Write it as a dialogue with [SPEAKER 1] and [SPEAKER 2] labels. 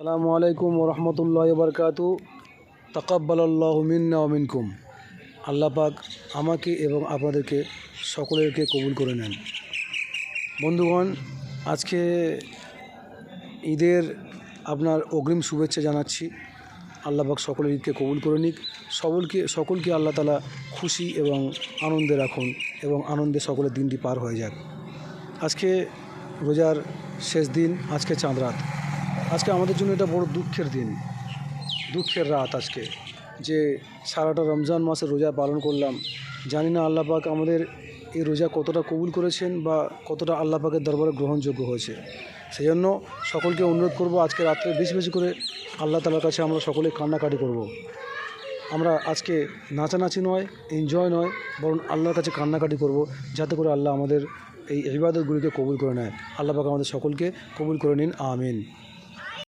[SPEAKER 1] আসসালামু আলাইকুম ওরহমতুল্লাহি বারকাতু। তাকাব্বালাল্লাহু মিন্না ওয়া মিনকুম। আল্লাহ পাক আমাকে এবং আপনাদেরকে সকলেরকে কবুল করে নেন। বন্ধুগণ, আজকে ঈদের আপনার অগ্রিম শুভেচ্ছা জানাচ্ছি। আল্লাহ পাক সকলের ঈদকে কবুল করে নিক। সকলকে আল্লাহ তাআলা খুশি এবং আনন্দে রাখুন এবং আনন্দে সকলের দিনটি পার হয়ে যাক। আজকে রোজার শেষ দিন, আজকে চাঁদ রাত। আজকে আমাদের জন্য এটা বড় দুঃখের দিন, দুঃখের রাত আজকে, যে সারাটা রমজান মাসে রোজা পালন করলাম। জানি না আল্লাহ পাক আমাদের এই রোজা কতটা কবুল করেছেন বা কতটা আল্লাহ পাকের দরবারে গ্রহণযোগ্য হয়েছে। সেই জন্য সকলকে অনুরোধ করব, আজকে রাত্রে বেশি বেশি করে আল্লাহ তাআলার কাছে আমরা সকলে কান্নাকাটি করব। আমরা আজকে নাচানাচি নয়, এনজয় নয়, বরং আল্লাহর কাছে কান্নাকাটি করব, যাতে করে আল্লাহ আমাদের এই ইবাদতগুলিকে কবুল করে নেয়। আল্লাহ পাক আমাদের সকলকে কবুল করে নিন, আমিন।